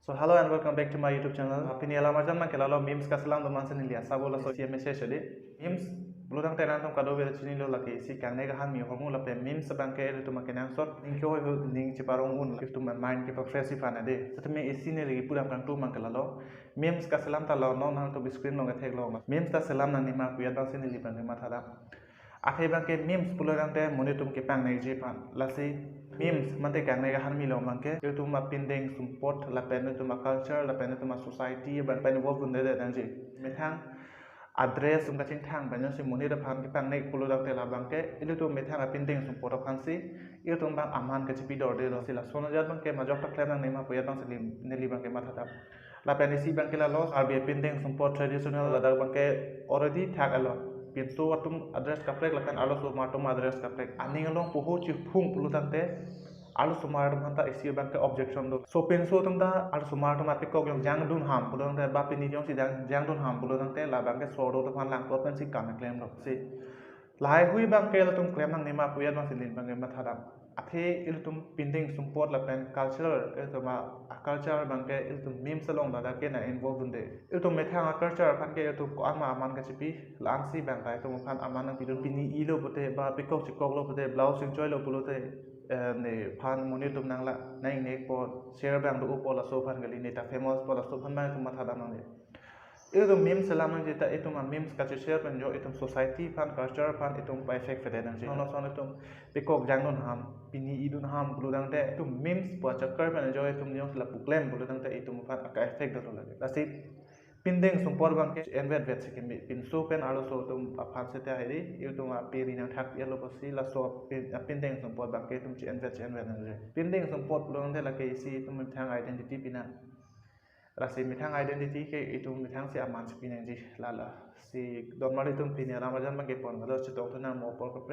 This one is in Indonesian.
So hello and welcome back to my YouTube channel. Pini ala marjan man kelalo memes ka salam man san liya sabo la so message de memes bulurang tenan tom kado be chini lo laki si kanne ga han mi homu la pe memes bang ke to makenan sot ning kyo ho ning chi parong un if to my mind ke pa fresh ifana de so me isi ne ri puram kan tu man kelalo memes ka salam ta lo no na to be screen lo ga thek lo memes ta salam na ni ma ku ya da sin li ban ma thada athai bang ke memes bulurang te moni tum ke pang nei je pan la si memes mante kang nega han mi lo mangke itu ma pindeng support la pen itu ma culture la pen itu ma society ban pen wo bun de dan ji methang address um kacing thang ban si muni da phan ki pang nei pulu da te la bangke itu tu methang a pindeng support of hansi itu bang aman ke chipi dor de ro sila sono jat bangke ma jok tak klem nei ma poya bang selim neli bangke ma thata la pen si bangke la lo arbi pindeng support traditional la da bangke already thak alo pintu atum address kaprek lakan alo so matum address kaprek aning along poho chi phung pulu tante alo so mar manta isi banke objection do so pin so tum da alo so mar tum apik ko jang dun ham pulu tante ba pin ni jong si jang dun ham pulu tante la banke so do to fan lang to pen si kam claim do si lai hui banke la tum claim nang nima puyan ma silin banke ma thadam athe il tum pinding support la pen culture il tum culture banke il tum memes along da ke na involved unde il tum methang culture fan ke il tum ko ama aman ka chipi lan si bang kai tum fan aman nang pidun pini i lo bote ba pikok chikok lo bote blouse sing choi lo pulote ne fan moni tum nang la nai ne po share bang do po la so fan gali ne ta famous po la so fan ma tum ma thadam nang itu memes selama kita itu memes kacu share penjo itu society fan culture fan itu by effect fede nang ji ono sono itu pikok jangun ham pini idun ham bulu dang te itu memes buat cakar penjo itu nyong la puklem bulu dang te itu fan aka effect do lagi pasti pindeng sumpor bang ke envet vet sekin pin so pen alo so tum fan sete hari itu ma piri nang thak yelo pasti la so pindeng sumpor bang ke tum ci envet nang ji pindeng sumpor bulu dang te la ke isi tum thang identity pina rasi mithang identity ke itu mithang si aman si pinang ji lala si don mari tum pinya ramajan bang ke pon galo chitong thuna mo por ko pre